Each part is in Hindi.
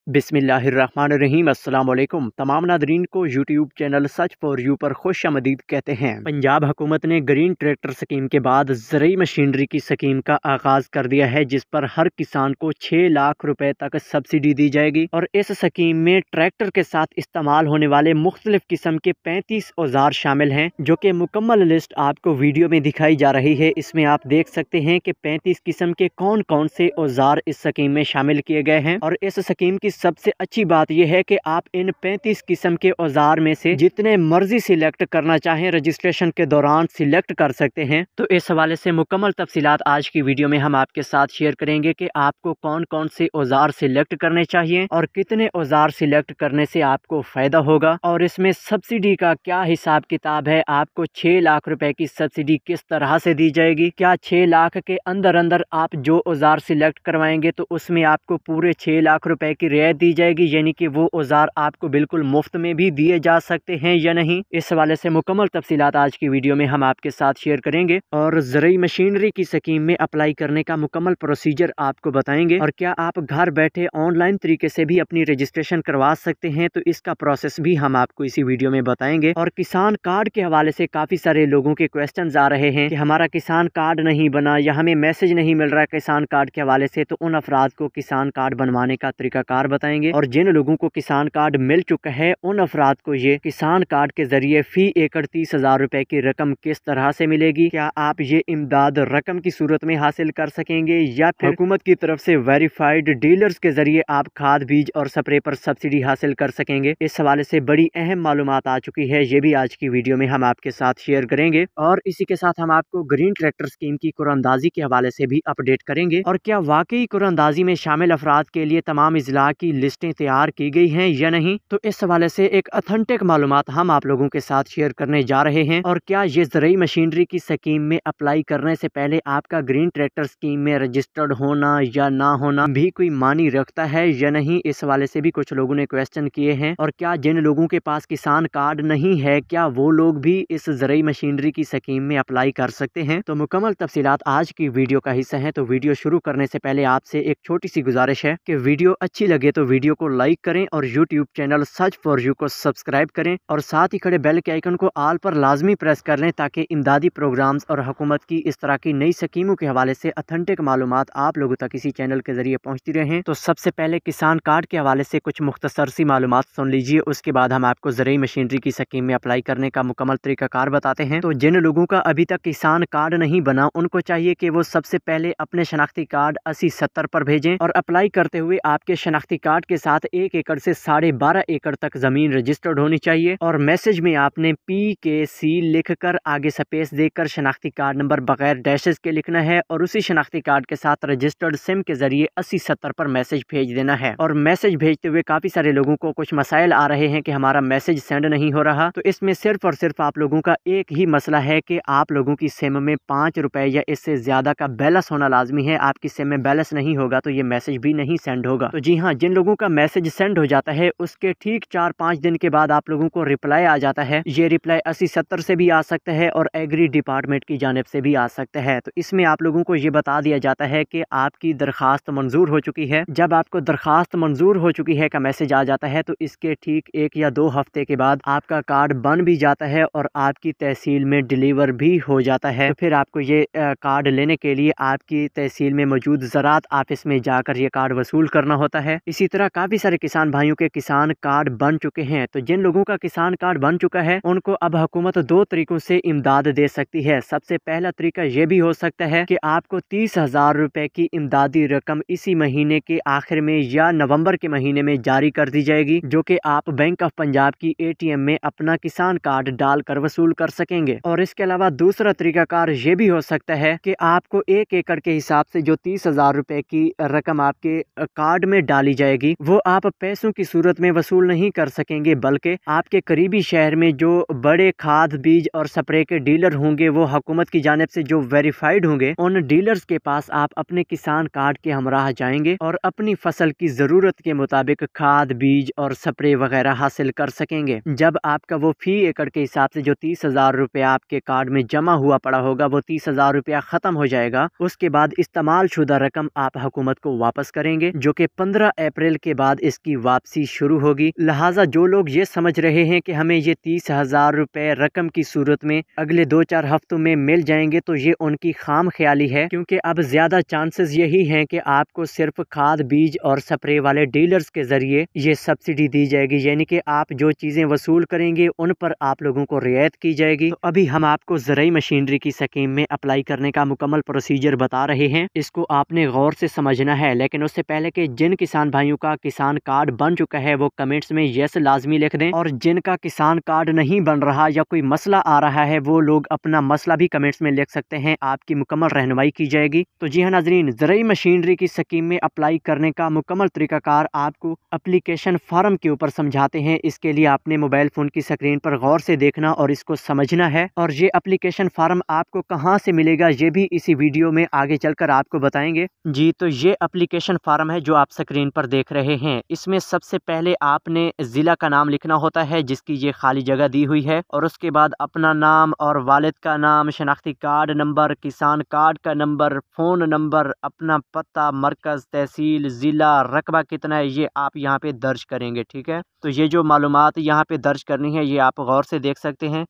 बिस्मिल्लाहिर्रहमानिर्रहीम। अस्सलाम वालेकुम। तमाम नादरीन को YouTube channel such for you पर खुशामदीद कहते हैं। पंजाब हुकूमत ने ग्रीन ट्रैक्टर स्कीम के बाद ज़रूरी मशीनरी की स्कीम का आगाज़ कर दिया है, जिस पर हर किसान को 6 लाख रुपए तक सब्सिडी दी जाएगी। और इस स्कीम में ट्रैक्टर के साथ इस्तेमाल होने वाले मुख्तलिफ किस्म के 35 औजार शामिल हैं, जो कि मुकम्मल लिस्ट आपको वीडियो में दिखाई जा रही है। इसमें आप देख सकते हैं कि 35 किस्म के कौन कौन से औजार इस स्कीम में शामिल किए गए हैं। और इस स्कीम की सबसे अच्छी बात यह है कि आप इन 35 किस्म के औजार में से जितने मर्जी सिलेक्ट करना चाहें रजिस्ट्रेशन के दौरान सिलेक्ट कर सकते हैं। तो इस हवाले से मुकम्मल तफसीलात आज की वीडियो में हम आपके साथ शेयर करेंगे कि आपको कौन कौन से औजार सिलेक्ट करने चाहिए और कितने औजार सिलेक्ट करने से आपको फायदा होगा, और इसमें सब्सिडी का क्या हिसाब किताब है। आपको 6 लाख रुपए की सब्सिडी किस तरह से दी जाएगी, क्या 6 लाख के अंदर अंदर आप जो औजार सिलेक्ट करवाएंगे तो उसमें आपको पूरे 6 लाख रुपए की रियायत दी जाएगी, यानी कि वो औजार आपको बिल्कुल मुफ्त में भी दिए जा सकते हैं या नहीं। इस हवाले से मुकम्मल तफसीलात आज की वीडियो में हम आपके साथ शेयर करेंगे और ज़रूरी मशीनरी की स्कीम में अप्लाई करने का मुकम्मल प्रोसीजर आपको बताएंगे। और क्या आप घर बैठे ऑनलाइन तरीके से भी अपनी रजिस्ट्रेशन करवा सकते हैं, तो इसका प्रोसेस भी हम आपको इसी वीडियो में बताएंगे। और किसान कार्ड के हवाले से काफ़ी सारे लोगों के क्वेश्चन आ रहे हैं कि हमारा किसान कार्ड नहीं बना या हमें मैसेज नहीं मिल रहा है किसान कार्ड के हवाले से, तो उन अफराद को किसान कार्ड बनवाने का तरीकाकार बताएंगे। और जिन लोगों को किसान कार्ड मिल चुका है उन अफराद को ये किसान कार्ड के जरिए फी एकड़ 30,000 रुपए की रकम किस तरह से मिलेगी, क्या आप ये इमदाद रकम की सूरत में हासिल कर सकेंगे या फिर हुकूमत की तरफ से वेरीफाइड डीलर्स के जरिए आप खाद बीज और स्प्रे पर सब्सिडी हासिल कर सकेंगे। इस हवाले से बड़ी अहम मालूमात आ चुकी है, ये भी आज की वीडियो में हम आपके साथ शेयर करेंगे। और इसी के साथ हम आपको ग्रीन ट्रैक्टर स्कीम की कुरानंदाजी के हवाले से भी अपडेट करेंगे। और क्या वाकई कुरानंदाजी में शामिल अफराद के लिए तमाम इजला की लिस्टें तैयार की गई हैं या नहीं, तो इस हवाले से एक ऑथेंटिक मालूमात हम आप लोगों के साथ शेयर करने जा रहे हैं। और क्या ये ज़रूरी मशीनरी की स्कीम में अप्लाई करने से पहले आपका ग्रीन ट्रैक्टर स्कीम में रजिस्टर्ड होना या ना होना भी कोई मानी रखता है या नहीं, इस हवाले से भी कुछ लोगों ने क्वेश्चन किए हैं। और क्या जिन लोगों के पास किसान कार्ड नहीं है, क्या वो लोग भी इस ज़रूरी मशीनरी की स्कीम में अप्लाई कर सकते हैं, तो मुकम्मल तफसीलात आज की वीडियो का हिस्सा है। तो वीडियो शुरू करने से पहले आपसे एक छोटी सी गुजारिश है कि वीडियो अच्छी लगे तो वीडियो को लाइक करें और YouTube channel such for you को सब्सक्राइब करें और साथ ही खड़े बेल के आइकन को ऑल पर लाजमी प्रेस कर लें, ताकि इमदादी प्रोग्राम्स और हुकूमत की इस तरह की नई स्कीमों के हवाले से ऑथेंटिक मालूमात आप लोगों तक इसी चैनल के जरिए पहुंचती रहें। तो सबसे पहले किसान कार्ड के हवाले से कुछ मुख्तसर सी मालूमात सुन लीजिए, उसके बाद हम आपको ज़रूरी मशीनरी की स्कीम में अप्लाई करने का मुकम्मल तरीकाकार बताते हैं। तो जिन लोगों का अभी तक किसान कार्ड नहीं बना, उनको चाहिए कि वो सबसे पहले अपने शनाख्ती कार्ड 8070 पर भेजें। और अप्लाई करते हुए आपके शनाख्ती कार्ड के साथ 1 एकड़ से 12.5 एकड़ तक जमीन रजिस्टर्ड होनी चाहिए। और मैसेज में आपने PKC लिखकर आगे स्पेस देकर शनाख्ती कार्ड नंबर बगैर डैशेस के लिखना है और उसी शनाख्ती कार्ड के साथ रजिस्टर्ड सिम के जरिए 8070 पर मैसेज भेज देना है। और मैसेज भेजते हुए काफी सारे लोगों को कुछ मसाइल आ रहे हैं कि हमारा मैसेज सेंड नहीं हो रहा, तो इसमें सिर्फ और सिर्फ आप लोगों का एक ही मसला है कि आप लोगों की सिम में 5 रुपए या इससे ज्यादा का बैलेंस होना लाजमी है। आपकी सिम में बैलेंस नहीं होगा तो ये मैसेज भी नहीं सेंड होगा। तो जी हाँ, जिन लोगों का मैसेज सेंड हो जाता है उसके ठीक 4-5 दिन के बाद आप लोगों को रिप्लाई आ जाता है। ये रिप्लाई 8070 से भी आ सकता है और एग्री डिपार्टमेंट की जानिब से भी आ सकता है। तो इसमें आप लोगों को ये बता दिया जाता है कि आपकी दरखास्त मंजूर हो चुकी है। जब आपको दरखास्त मंजूर हो चुकी है का मैसेज आ जाता है, तो इसके ठीक 1 या 2 हफ्ते के बाद आपका कार्ड बन भी जाता है और आपकी तहसील में डिलीवर भी हो जाता है। तो फिर आपको ये कार्ड लेने के लिए आपकी तहसील में मौजूद ज़राअत ऑफिस में जाकर ये कार्ड वसूल करना होता है। इसी तरह काफ़ी सारे किसान भाइयों के किसान कार्ड बन चुके हैं। तो जिन लोगों का किसान कार्ड बन चुका है उनको अब हुकूमत 2 तरीकों से इमदाद दे सकती है। सबसे पहला तरीका ये भी हो सकता है कि आपको 30,000 रुपए की इमदादी रकम इसी महीने के आखिर में या नवंबर के महीने में जारी कर दी जाएगी, जो कि आप बैंक ऑफ पंजाब की ATM में अपना किसान कार्ड डालकर वसूल कर सकेंगे। और इसके अलावा दूसरा तरीकाकार ये भी हो सकता है कि आपको 1 एकड़ के हिसाब से जो 30,000 रुपए की रकम आपके कार्ड में डाली जाएगी वो आप पैसों की सूरत में वसूल नहीं कर सकेंगे, बल्कि आपके करीबी शहर में जो बड़े खाद बीज और स्प्रे के डीलर होंगे वो हुकूमत की जानिब से जो वेरीफाइड होंगे, उन डीलर्स के पास आप अपने किसान कार्ड के हमराह जाएंगे और अपनी फसल की जरूरत के मुताबिक खाद बीज और स्प्रे वगैरह हासिल कर सकेंगे। जब आपका वो फी एकड़ के हिसाब से जो 30,000 रुपये आपके कार्ड में जमा हुआ पड़ा होगा वो 30,000 रुपया खत्म हो जाएगा, उसके बाद इस्तेमाल शुदा रकम आप हुकूमत को वापस करेंगे, जो कि 15 ऐप अप्रैल के बाद इसकी वापसी शुरू होगी। लिहाजा जो लोग ये समझ रहे हैं कि हमें ये 30,000 रुपए रकम की सूरत में अगले 2-4 हफ्तों में मिल जाएंगे, तो ये उनकी खाम ख्याली है, क्योंकि अब ज्यादा चांसेस यही हैं कि आपको सिर्फ खाद बीज और स्प्रे वाले डीलर्स के जरिए ये सब्सिडी दी जाएगी, यानी कि आप जो चीजें वसूल करेंगे उन पर आप लोगों को रियायत की जाएगी। तो अभी हम आपको ज़राई मशीनरी की स्कीम में अप्लाई करने का मुकम्मल प्रोसीजर बता रहे हैं, इसको आपने गौर से समझना है। लेकिन उससे पहले कि जिन किसान भाइयों का किसान कार्ड बन चुका है वो कमेंट्स में यस लाजमी लिख दें, और जिनका किसान कार्ड नहीं बन रहा या कोई मसला आ रहा है वो लोग अपना मसला भी कमेंट्स में लिख सकते हैं, आपकी मुकम्मल रहनुमाई की जाएगी। तो जी हाँ नाजरीन, ज़राई मशीनरी की स्कीम में अप्लाई करने का मुकम्मल तरीकाकार आपको एप्लीकेशन फार्म के ऊपर समझाते हैं। इसके लिए आपने मोबाइल फ़ोन की स्क्रीन पर गौर से देखना और इसको समझना है, और ये एप्लीकेशन फार्म आपको कहाँ से मिलेगा ये भी इसी वीडियो में आगे चलकर आपको बताएंगे। जी, तो ये एप्लीकेशन फार्म है जो आप स्क्रीन पर देख रहे हैं। इसमें सबसे पहले आपने ज़िला का नाम लिखना होता है जिसकी ये खाली जगह दी हुई है, और उसके बाद अपना नाम और वालिद का नाम, शनाख्ती कार्ड नंबर, किसान कार्ड का नंबर, फ़ोन नंबर, अपना पता, मरकज़, तहसील, ज़िला, रकबा कितना है, ये आप यहाँ पे दर्ज करेंगे। ठीक है, तो ये जो मालूमात यहाँ पे दर्ज करनी है ये आप गौर से देख सकते हैं।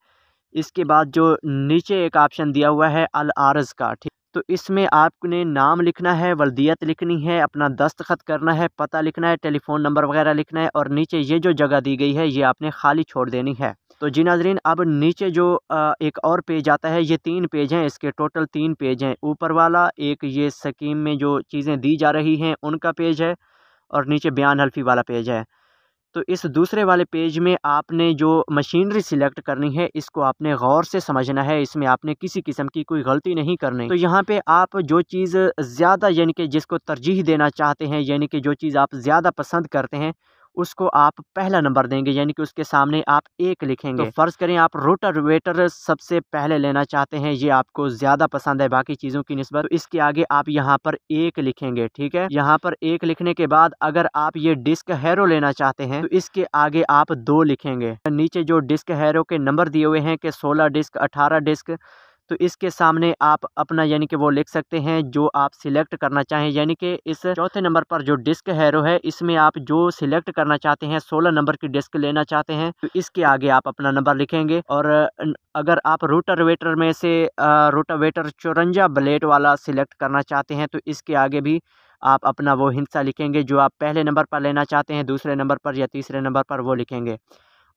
इसके बाद जो नीचे एक ऑप्शन दिया हुआ है अल आर्ज़ का, ठीक, तो इसमें आपने नाम लिखना है, वल्दियत लिखनी है, अपना दस्तखत करना है, पता लिखना है, टेलीफोन नंबर वगैरह लिखना है, और नीचे ये जो जगह दी गई है ये आपने खाली छोड़ देनी है। तो जी नाजरीन, अब नीचे जो एक और पेज आता है, ये 3 पेज हैं, इसके टोटल 3 पेज हैं। ऊपर वाला एक ये स्कीम में जो चीज़ें दी जा रही हैं उनका पेज है, और नीचे बयान हल्फी वाला पेज है। तो इस दूसरे वाले पेज में आपने जो मशीनरी सिलेक्ट करनी है इसको आपने गौर से समझना है, इसमें आपने किसी किस्म की कोई गलती नहीं करनी। तो यहाँ पे आप जो चीज़ ज़्यादा यानी कि जिसको तरजीह देना चाहते हैं, यानी कि जो चीज़ आप ज़्यादा पसंद करते हैं उसको आप पहला नंबर देंगे, यानी कि उसके सामने आप 1 लिखेंगे। तो फ़र्ज़ करें आप रोटावेटर सबसे पहले लेना चाहते हैं, ये आपको ज़्यादा पसंद है बाकी चीज़ों की निस्बत, तो इसके आगे आप यहाँ पर 1 लिखेंगे। ठीक है, यहाँ पर 1 लिखने के बाद अगर आप ये डिस्क हैरो लेना चाहते हैं तो इसके आगे आप 2 लिखेंगे। नीचे जो डिस्क हैरो के नंबर दिए हुए हैं कि 16 डिस्क, 18 डिस्क, तो इसके सामने आप अपना यानी कि वो लिख सकते हैं जो आप सिलेक्ट करना चाहें। यानी कि इस चौथे नंबर पर जो डिस्क हैरो है इसमें आप जो सिलेक्ट करना चाहते हैं, 16 नंबर की डिस्क लेना चाहते हैं, तो इसके आगे आप अपना नंबर लिखेंगे। और अगर आप रोटावेटर में से रोटावेटर 54 ब्लेड वाला सिलेक्ट करना चाहते हैं तो इसके आगे भी आप अपना वो हिस्सा लिखेंगे जो आप पहले नंबर पर लेना चाहते हैं, दूसरे नंबर पर या तीसरे नंबर पर वो लिखेंगे।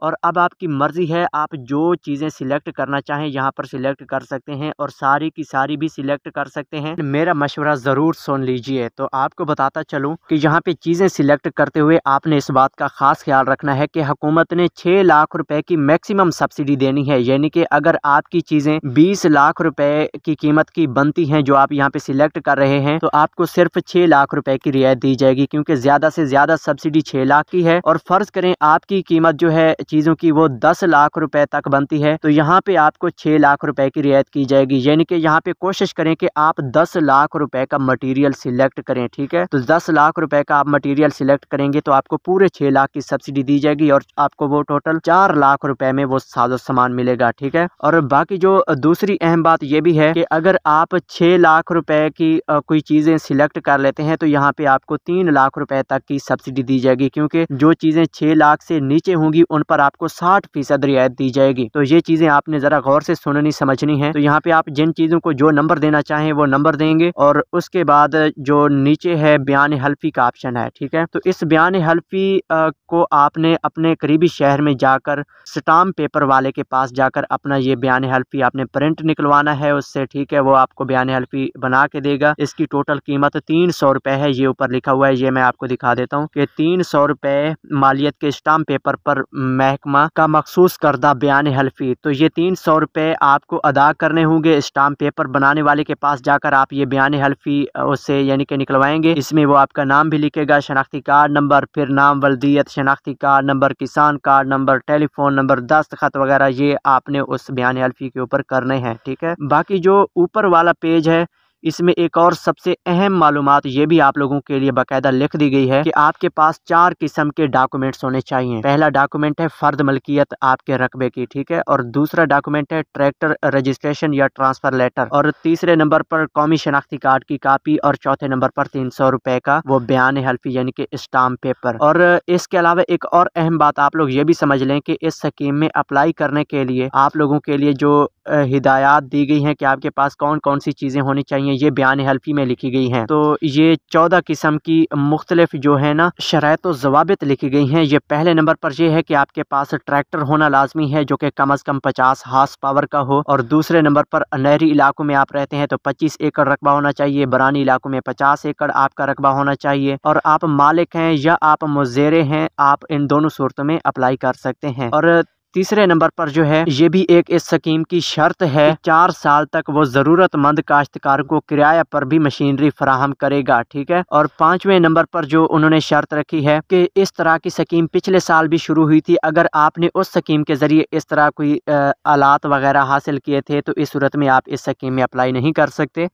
और अब आपकी मर्ज़ी है, आप जो चीज़ें सिलेक्ट करना चाहें यहाँ पर सिलेक्ट कर सकते हैं, और सारी की सारी भी सिलेक्ट कर सकते हैं। मेरा मशवरा ज़रूर सुन लीजिए। तो आपको बताता चलूँ कि यहाँ पे चीज़ें सिलेक्ट करते हुए आपने इस बात का ख़ास ख्याल रखना है कि हुकूमत ने 6 लाख रुपए की मैक्सिमम सब्सिडी देनी है, यानी कि अगर आपकी चीज़ें 20 लाख रुपए की कीमत की बनती हैं जो आप यहाँ पे सिलेक्ट कर रहे हैं, तो आपको सिर्फ 6 लाख रुपए की रियायत दी जाएगी, क्योंकि ज़्यादा से ज़्यादा सब्सिडी 6 लाख की है। और फ़र्ज़ करें आपकी कीमत जो है चीज़ों की वो 10 लाख रुपए तक बनती है, तो यहाँ पे आपको 6 लाख रुपए की रियायत की जाएगी। यानी कि यहाँ पे कोशिश करें कि आप 10 लाख रुपए का मटेरियल सिलेक्ट करें। ठीक है, तो 10 लाख रुपए का आप मटेरियल सिलेक्ट करेंगे तो आपको पूरे 6 लाख की सब्सिडी दी जाएगी, और आपको वो टोटल 4 लाख रुपए में वो साजो सामान मिलेगा। ठीक है, और बाकी जो दूसरी अहम बात ये भी है कि अगर आप 6 लाख रुपए की कोई चीज़ें सिलेक्ट कर लेते हैं तो यहाँ पे आपको 3 लाख रुपए तक की सब्सिडी दी जाएगी, क्योंकि जो चीज़ें 6 लाख से नीचे होंगी उन पर आपको 60% रियायत दी जाएगी। तो ये चीज़ें आपने ज़रा गौर से सुननी समझनी है। तो यहाँ पे आप जिन चीज़ों को जो नंबर देना चाहें वो नंबर देंगे, और उसके बाद जो नीचे है बयान हल्फी का ऑप्शन है। ठीक है, तो इस बयान हल्फी को आपने अपने करीबी शहर में जाकर स्टाम्प पेपर वाले के पास जाकर अपना ये बयान हल्फी आपने प्रिंट निकलवाना है उससे। ठीक है, वो आपको बयान हल्फी बना के देगा। इसकी टोटल कीमत 300 रुपये है, ये ऊपर लिखा हुआ है, ये मैं आपको दिखा देता हूँ कि 300 रुपये मालियत के स्टाम्प पेपर पर महकमा का मखसूस करदा बयान हल्फी। तो ये 300 रुपये आपको अदा करने होंगे। स्टाम्प पेपर बनाने वाले के पास जाकर आप ये बयान हल्फी उससे यानी कि निकलवाएंगे। इसमें वो आपका नाम भी लिखेगा, शनाख्ती कार्ड नंबर, फिर नाम, वल्दियत, शनाख्ती कार्ड नंबर, किसान कार्ड नंबर, टेलीफोन नंबर, दस्तखत वगैरह ये आपने उस बयान हल्फी के ऊपर करने हैं। ठीक है, बाकी जो ऊपर वाला पेज है इसमें एक और सबसे अहम मालूमात ये भी आप लोगों के लिए बाकायदा लिख दी गई है कि आपके पास 4 किस्म के डॉक्यूमेंट्स होने चाहिए। पहला डॉक्यूमेंट है फर्द मलकियत आपके रकबे की, ठीक है, और दूसरा डॉक्यूमेंट है ट्रैक्टर रजिस्ट्रेशन या ट्रांसफर लेटर, और तीसरे नंबर पर कौमी शनाख्ती कार्ड की कापी, और चौथे नंबर पर 300 रुपए का वो बयान हल्फी यानी कि स्टाम्प पेपर। और इसके अलावा एक और अहम बात आप लोग ये भी समझ लें कि इस स्कीम में अप्लाई करने के लिए आप लोगों के लिए जो हिदायत दी गई हैं कि आपके पास कौन कौन सी चीज़ें होनी चाहिए, ये बयान हल्फी में लिखी गई हैं। तो ये 14 किस्म की मुख्तलिफ जो है ना शराइत व ज़वाबित लिखी गई हैं। ये पहले नंबर पर यह है कि आपके पास ट्रैक्टर होना लाजमी है जो कि कम अज़ कम 50 हार्स पावर का हो, और दूसरे नंबर पर नहरी इलाकों में आप रहते हैं तो 25 एकड़ रकबा होना चाहिए, बरानी इलाकों में 50 एकड़ आपका रकबा होना चाहिए, और आप मालिक हैं या आप मुज़ेरे हैं, आप इन दोनों सूरतों में अप्लाई कर सकते हैं। और तीसरे नंबर पर जो है ये भी एक इस स्कीम की शर्त है, 4 साल तक वो ज़रूरतमंद काश्तकारों को किराया पर भी मशीनरी फराहम करेगा, ठीक है। और 5वें नंबर पर जो उन्होंने शर्त रखी है कि इस तरह की स्कीम पिछले साल भी शुरू हुई थी, अगर आपने उस स्कीम के ज़रिए इस तरह कोई आलात वगैरह हासिल किए थे तो इस सूरत में आप इस स्कीम में अप्लाई नहीं कर सकते।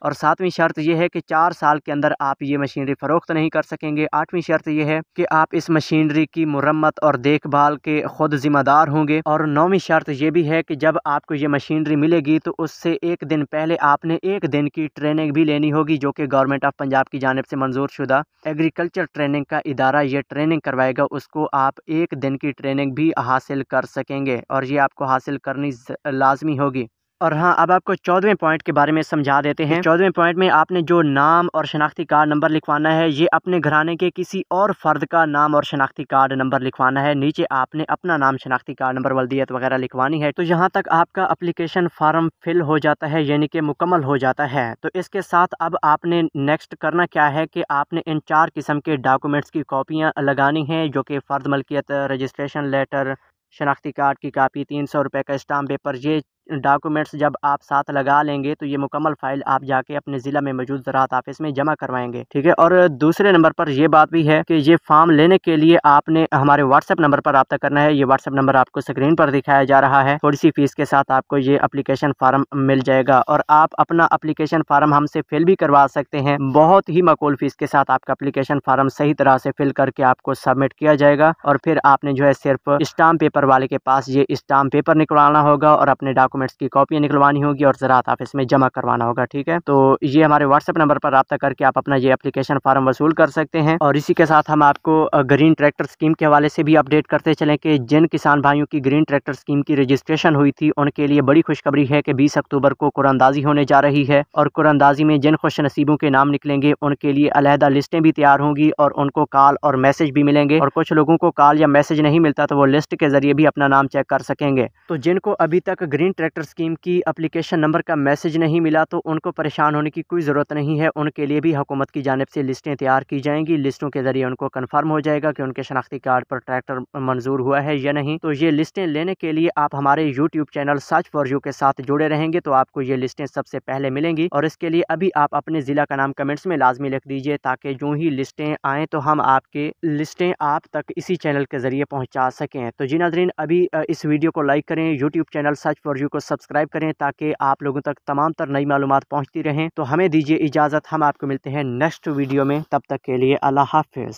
और 7वीं शर्त यह है कि 4 साल के अंदर आप ये मशीनरी फ़रोख्त नहीं कर सकेंगे। 8वीं शर्त यह है कि आप इस मशीनरी की मुरम्मत और देखभाल के खुद ज़िम्मेदार होंगे। और 9वीं शर्त यह भी है कि जब आपको ये मशीनरी मिलेगी तो उससे एक दिन पहले आपने 1 दिन की ट्रेनिंग भी लेनी होगी, जो कि गवर्नमेंट ऑफ पंजाब की जानिब से मंजूर शुदा एग्रीकल्चर ट्रेनिंग का इदारा ये ट्रेनिंग करवाएगा, उसको आप 1 दिन की ट्रेनिंग भी हासिल कर सकेंगे, और ये आपको हासिल करनी लाजमी होगी। और हाँ, अब आपको 14वें पॉइंट के बारे में समझा देते हैं। 14वें पॉइंट में आपने जो नाम और शनाख्ती कार्ड नंबर लिखवाना है, ये अपने घराने के किसी और फर्द का नाम और शनाख्ती कार्ड नंबर लिखवाना है। नीचे आपने अपना नाम, शनाख्ती कार्ड नंबर, वल्दियत वगैरह लिखवानी है। तो यहाँ तक आपका अप्लीकेशन फार्म फिल हो जाता है, यानी कि मुकम्मल हो जाता है। तो इसके साथ अब आपने नेक्स्ट करना क्या है कि आपने इन 4 किस्म के डॉक्यूमेंट्स की कॉपियाँ लगानी हैं, जो कि फ़र्द मलकियत रजिस्ट्रेशन लेटर, शनाख्ती कार्ड की कापी, 300 रुपये का स्टाम्प पेपर। ये डॉक्यूमेंट्स जब आप साथ लगा लेंगे तो ये मुकम्मल फ़ाइल आप जाके अपने ज़िला में मौजूद ज़राअत ऑफिस में जमा करवाएंगे, ठीक है। और दूसरे नंबर पर यह बात भी है कि ये फॉर्म लेने के लिए आपने हमारे व्हाट्सएप नंबर पर रब्ता करना है। ये व्हाट्सएप नंबर आपको स्क्रीन पर दिखाया जा रहा है। थोड़ी सी फीस के साथ आपको ये अप्लीकेशन फार्म मिल जाएगा, और आप अपना अप्लीकेशन फार्म हमसे फिल भी करवा सकते हैं। बहुत ही माकूल फीस के साथ आपका अप्लीकेशन फार्म सही तरह से फिल करके आपको सबमिट किया जाएगा, और फिर आपने जो है सिर्फ स्टाम्प पेपर वाले के पास ये स्टाम्प पेपर निकलवाना होगा और अपने डॉक्यूमेंट्स की कॉपी निकलवानी होगी और ज़राअत ऑफिस में जमा करवाना होगा, ठीक है। तो ये हमारे व्हाट्सएप नंबर पर रब्ता करके आप अपना ये एप्लीकेशन फार्म वसूल कर सकते हैं। और इसी के साथ हम आपको ग्रीन ट्रैक्टर स्कीम के हवाले से भी अपडेट करते चलें कि जिन किसान भाइयों की ग्रीन ट्रैक्टर स्कीम की रजिस्ट्रेशन हुई थी उनके लिए बड़ी खुशखबरी है कि 20 अक्टूबर को कुरानंदाजी होने जा रही है, और कुरानंदाजी में जिन खुश नसीबों के नाम निकलेंगे उनके लिए अलहदा लिस्टें भी तैयार होंगी, और उनको कॉल और मैसेज भी मिलेंगे। और कुछ लोगों को कॉल या मैसेज नहीं मिलता तो वो लिस्ट के जरिए भी अपना नाम चेक कर सकेंगे। तो जिनको अभी तक ग्रीन ट्रैक्टर स्कीम की एप्लीकेशन नंबर का मैसेज नहीं मिला तो उनको परेशान होने की कोई ज़रूरत नहीं है। उनके लिए भी हुकूमत की जानिब से लिस्टें तैयार की जाएंगी। लिस्टों के ज़रिए उनको कन्फर्म हो जाएगा कि उनके शनाख्ती कार्ड पर ट्रैक्टर मंजूर हुआ है या नहीं। तो ये लिस्टें लेने के लिए आप हमारे YouTube channel search for you के साथ जुड़े रहेंगे तो आपको ये लिस्टें सबसे पहले मिलेंगी। और इसके लिए अभी आप अपने ज़िला का नाम कमेंट्स में लाजमी लिख दीजिए, ताकि जो ही लिस्टें आएँ तो हम आपके लिस्टें आप तक इसी चैनल के ज़रिए पहुँचा सकें। तो जी नाज़रीन, अभी इस वीडियो को लाइक करें, YouTube channel search for you को सब्सक्राइब करें, ताकि आप लोगों तक तमाम तर नई मालूमात पहुंचती रहें। तो हमें दीजिए इजाज़त, हम आपको मिलते हैं नेक्स्ट वीडियो में। तब तक के लिए अल्लाह हाफिज़।